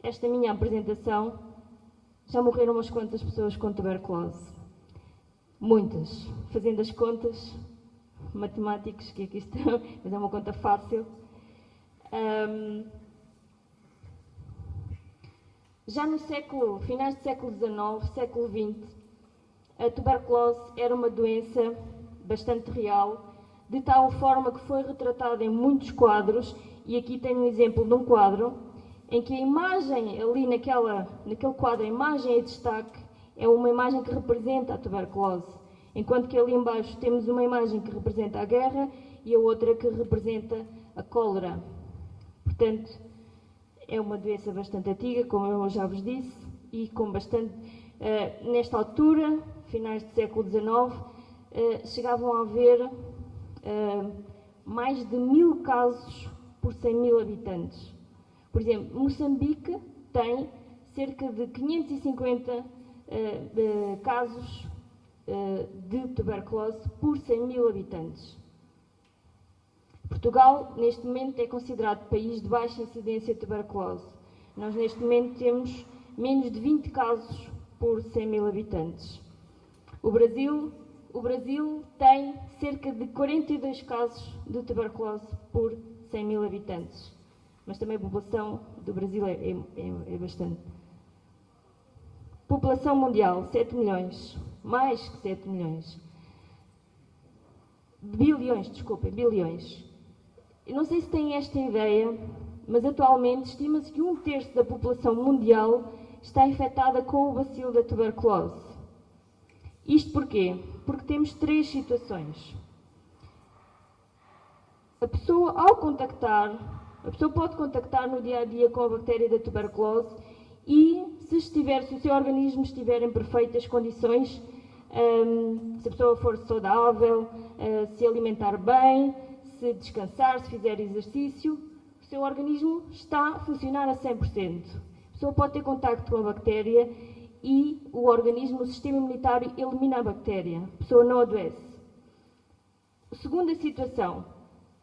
esta minha apresentação, já morreram umas quantas pessoas com tuberculose. Muitas. Fazendo as contas, matemáticos que aqui estão, mas é uma conta fácil. Já no finais do século XIX, século XX, a tuberculose era uma doença bastante real, de tal forma que foi retratada em muitos quadros, e aqui tenho um exemplo de um quadro, em que a imagem, ali naquele quadro, a imagem em destaque, é uma imagem que representa a tuberculose, enquanto que ali embaixo temos uma imagem que representa a guerra e a outra que representa a cólera. Portanto, é uma doença bastante antiga, como eu já vos disse, e com bastante... nesta altura, finais do século XIX, chegavam a haver mais de 1000 casos por 100 mil habitantes. Por exemplo, Moçambique tem cerca de 550 casos de tuberculose por 100 mil habitantes. Portugal, neste momento, é considerado país de baixa incidência de tuberculose. Nós, neste momento, temos menos de 20 casos por 100 mil habitantes. O Brasil tem cerca de 42 casos de tuberculose por 100 mil habitantes. Mas também a população do Brasil é bastante. População mundial, 7 milhões. Mais que 7 milhões. Bilhões, desculpem, bilhões. Eu não sei se têm esta ideia, mas atualmente estima-se que 1/3 da população mundial está infectada com o bacilo da tuberculose. Isto porquê? Porque temos 3 situações. A pessoa pode contactar no dia-a-dia com a bactéria da tuberculose e, se o seu organismo estiver em perfeitas condições, se a pessoa for saudável, se alimentar bem, se descansar, se fizer exercício, o seu organismo está a funcionar a 100%. A pessoa pode ter contacto com a bactéria e o organismo, o sistema imunitário, elimina a bactéria. A pessoa não adoece. Segunda situação.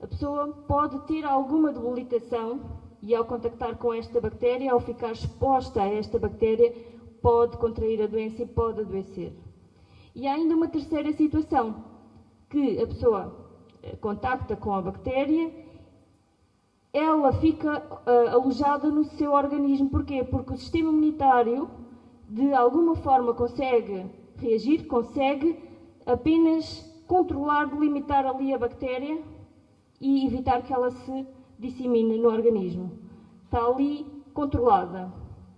A pessoa pode ter alguma debilitação e, ao contactar com esta bactéria, ao ficar exposta a esta bactéria, pode contrair a doença e pode adoecer. E há ainda uma terceira situação, que a pessoa contacta com a bactéria, ela fica alojada no seu organismo. Porquê? Porque o sistema imunitário, de alguma forma, consegue reagir, consegue apenas controlar, delimitar ali a bactéria e evitar que ela se dissemine no organismo. Está ali controlada,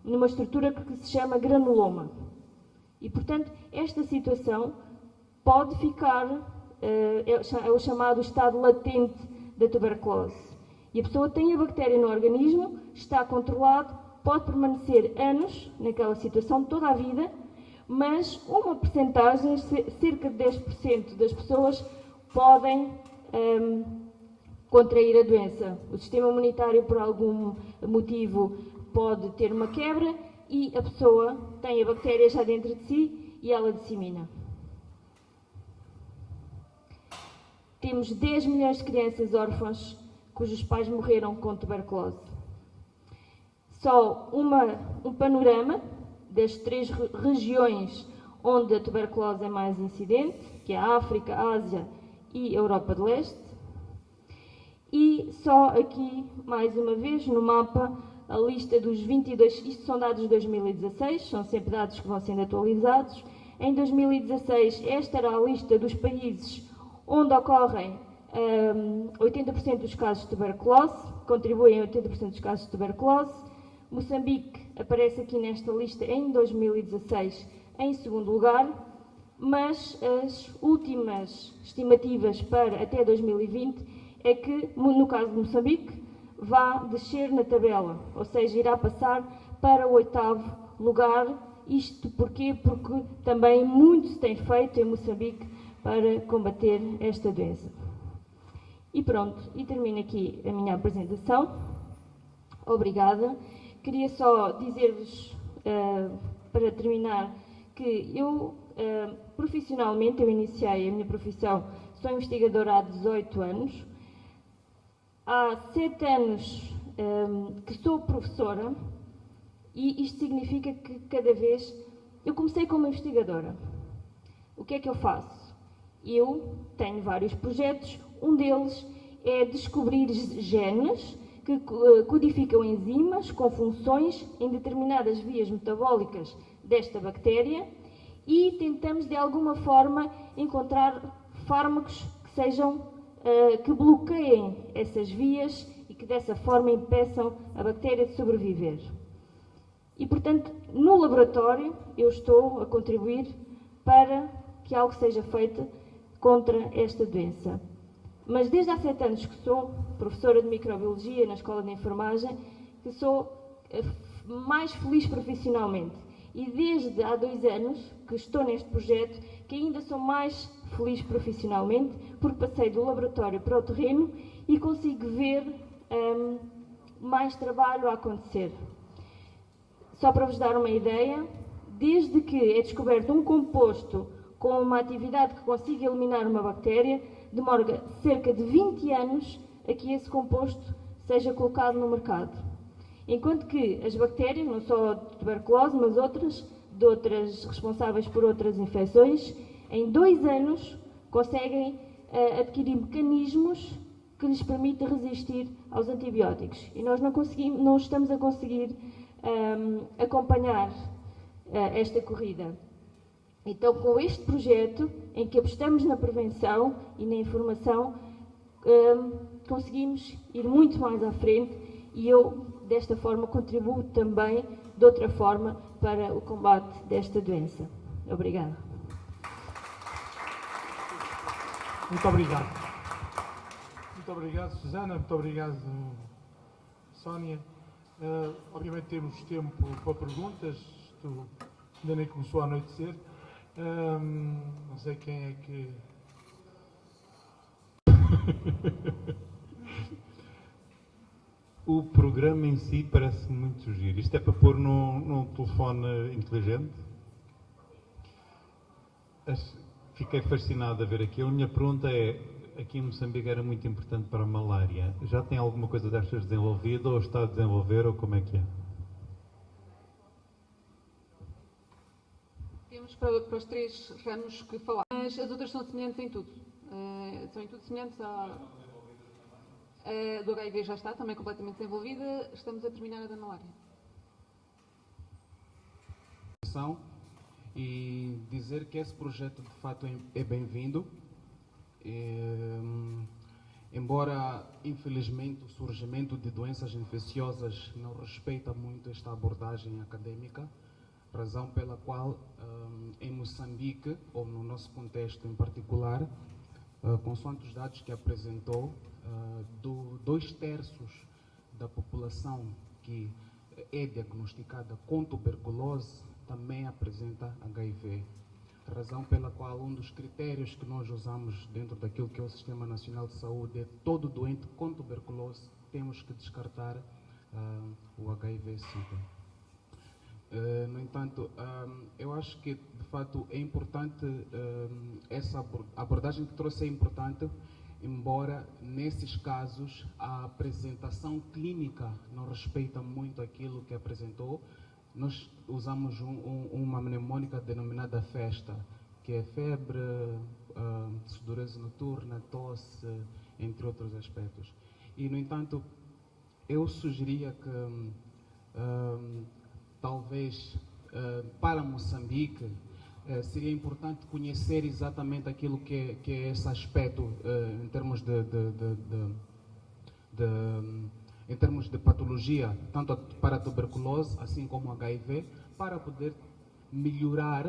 numa estrutura que se chama granuloma. E, portanto, esta situação pode ficar, é o chamado estado latente da tuberculose. E a pessoa tem a bactéria no organismo, está controlado, pode permanecer anos naquela situação, toda a vida, mas uma percentagem, cerca de 10% das pessoas, podem contrair a doença. O sistema imunitário, por algum motivo, pode ter uma quebra e a pessoa tem a bactéria já dentro de si e ela dissemina. Temos 10 milhões de crianças órfãs cujos pais morreram com tuberculose. Só um panorama das 3 regiões onde a tuberculose é mais incidente, que é a África, a Ásia e a Europa de Leste. E só aqui, mais uma vez, no mapa, a lista dos 22, isto são dados de 2016, são sempre dados que vão sendo atualizados. Em 2016, esta era a lista dos países onde ocorrem 80% dos casos de tuberculose, contribuem a 80% dos casos de tuberculose. Moçambique aparece aqui nesta lista em 2016 em segundo lugar, mas as últimas estimativas para até 2020 é que, no caso de Moçambique, vá descer na tabela, ou seja, irá passar para o 8º lugar. Isto porquê? Porque também muito se tem feito em Moçambique para combater esta doença. E pronto, e termino aqui a minha apresentação. Obrigada. Queria só dizer-vos, para terminar, que eu, profissionalmente, eu iniciei a minha profissão, sou investigadora há 18 anos. Há 7 anos que sou professora e isto significa que cada vez... Eu comecei como investigadora. O que é que eu faço? Eu tenho vários projetos. Um deles é descobrir genes que codificam enzimas com funções em determinadas vias metabólicas desta bactéria e tentamos, de alguma forma, encontrar fármacos que sejam que bloqueiem essas vias e que dessa forma impeçam a bactéria de sobreviver. E, portanto, no laboratório eu estou a contribuir para que algo seja feito contra esta doença. Mas desde há 7 anos que sou professora de microbiologia na Escola de Enfermagem, que sou mais feliz profissionalmente. E desde há 2 anos que estou neste projeto, que ainda sou mais feliz profissionalmente, porque passei do laboratório para o terreno e consigo ver mais trabalho a acontecer. Só para vos dar uma ideia, desde que é descoberto um composto com uma atividade que consiga eliminar uma bactéria, demora cerca de 20 anos a que esse composto seja colocado no mercado. Enquanto que as bactérias, não só de tuberculose, mas de outras responsáveis por outras infecções, em 2 anos conseguem adquirir mecanismos que lhes permitem resistir aos antibióticos. E nós não estamos a conseguir acompanhar esta corrida. Então, com este projeto, em que apostamos na prevenção e na informação, conseguimos ir muito mais à frente e eu, desta forma, contribuo também, de outra forma, para o combate desta doença. Obrigada. Muito obrigado. Muito obrigado, Susana. Muito obrigado, Sónia. Obviamente temos tempo para perguntas. Isto ainda nem começou a anoitecer. Não sei quem é que... O programa em si parece muito giro. Isto é para pôr num telefone inteligente? Fiquei fascinado a ver aquilo. A minha pergunta é, aqui em Moçambique era muito importante para a malária. Já tem alguma coisa destas desenvolvida ou está a desenvolver ou como é que é? Temos para os 3 ramos que falar, mas as outras são semelhantes em tudo. São em tudo semelhantes à... do HIV já está, também completamente desenvolvida. Estamos a terminar a da malária. E dizer que esse projeto de fato é bem-vindo. Embora, infelizmente, o surgimento de doenças infecciosas não respeita muito esta abordagem acadêmica, razão pela qual, em Moçambique, ou no nosso contexto em particular, consoante os dados que apresentou, 2/3 da população que é diagnosticada com tuberculose também apresenta HIV. Razão pela qual um dos critérios que nós usamos dentro daquilo que é o Sistema Nacional de Saúde é todo doente com tuberculose temos que descartar o HIV-Sida. No entanto, eu acho que de fato é importante, essa abordagem que trouxe é importante, embora nesses casos a apresentação clínica não respeita muito aquilo que apresentou. Nós usamos uma mnemônica denominada FESTA, que é febre, sudorese noturna, tosse, entre outros aspectos. E, no entanto, eu sugeria que talvez para Moçambique seria importante conhecer exatamente aquilo que é esse aspecto em termos em termos de patologia, tanto para a tuberculose, assim como HIV, para poder melhorar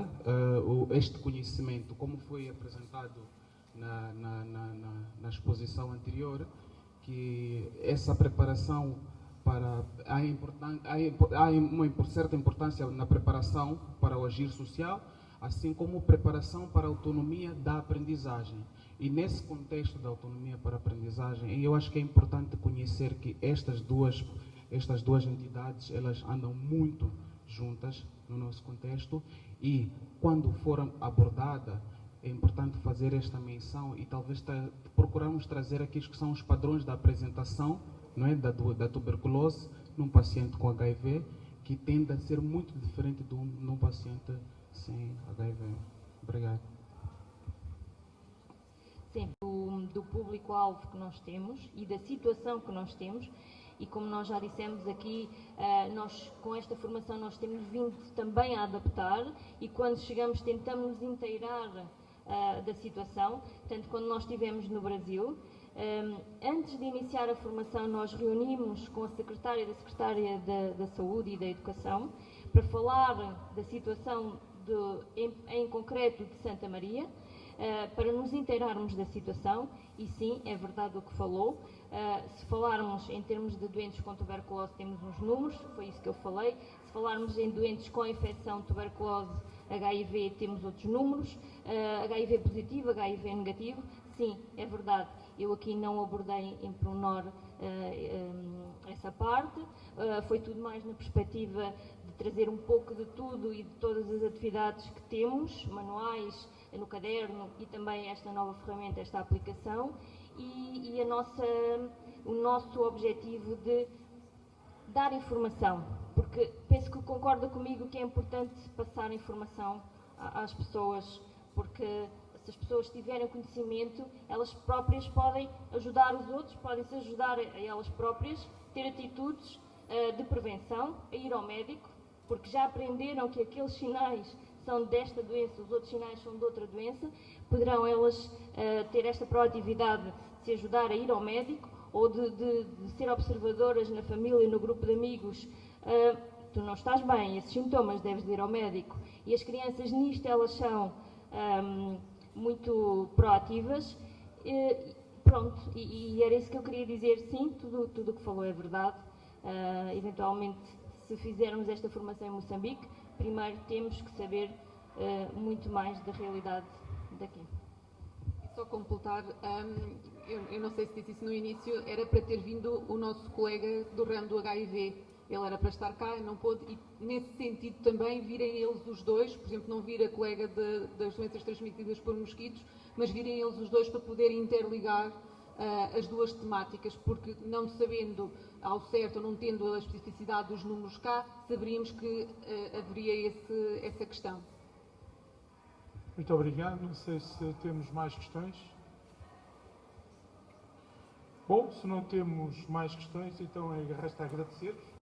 este conhecimento, como foi apresentado na exposição anterior, que essa preparação há uma certa importância na preparação para o agir social, assim como preparação para a autonomia da aprendizagem. E nesse contexto da autonomia para a aprendizagem, eu acho que é importante conhecer que estas duas entidades, elas andam muito juntas no nosso contexto e quando for abordada, é importante fazer esta menção e talvez procurarmos trazer aqueles que são os padrões da apresentação, não é, da tuberculose num paciente com HIV, que tende a ser muito diferente num paciente sem HIV. Obrigado. Sim, do público-alvo que nós temos e da situação que nós temos, e como nós já dissemos aqui, nós com esta formação nós temos vindo também a adaptar e quando chegamos tentamos nos inteirar da situação. Portanto, quando nós estivemos no Brasil, antes de iniciar a formação nós reunimos com a Secretária da Saúde e da Educação para falar da situação em concreto de Santa Maria, para nos inteirarmos da situação, e sim, é verdade o que falou. Se falarmos em termos de doentes com tuberculose, temos uns números, foi isso que eu falei. Se falarmos em doentes com infecção de tuberculose, HIV, temos outros números. HIV positivo, HIV negativo, sim, é verdade. Eu aqui não abordei em pormenor essa parte, foi tudo mais na perspectiva de trazer um pouco de tudo e de todas as atividades que temos, manuais, no caderno e também esta nova ferramenta, esta aplicação e o nosso objetivo de dar informação, porque penso que concorda comigo que é importante passar informação às pessoas, porque se as pessoas tiverem conhecimento, elas próprias podem ajudar os outros, podem se ajudar a elas próprias, ter atitudes de prevenção, a ir ao médico, porque já aprenderam que aqueles sinais são desta doença, os outros sinais são de outra doença, poderão elas ter esta proatividade de se ajudar a ir ao médico ou de ser observadoras na família, no grupo de amigos. Tu não estás bem, esses sintomas, deves de ir ao médico. E as crianças nisto, elas são muito proativas. Pronto, e era isso que eu queria dizer. Sim, tudo o que falou é verdade. Eventualmente, se fizermos esta formação em Moçambique, primeiro temos que saber muito mais da realidade daqui. Só completar, eu não sei se disse isso no início, era para ter vindo o nosso colega do ramo do HIV. Ele era para estar cá, não pôde, e nesse sentido também virem eles os dois, por exemplo, não vir a colega das doenças transmitidas por mosquitos, mas virem eles os dois para poderem interligar as duas temáticas, porque não sabendo ao certo, ou não tendo a especificidade dos números cá, saberíamos que haveria essa questão. Muito obrigado. Não sei se temos mais questões. Bom, se não temos mais questões, então resta agradecer-vos.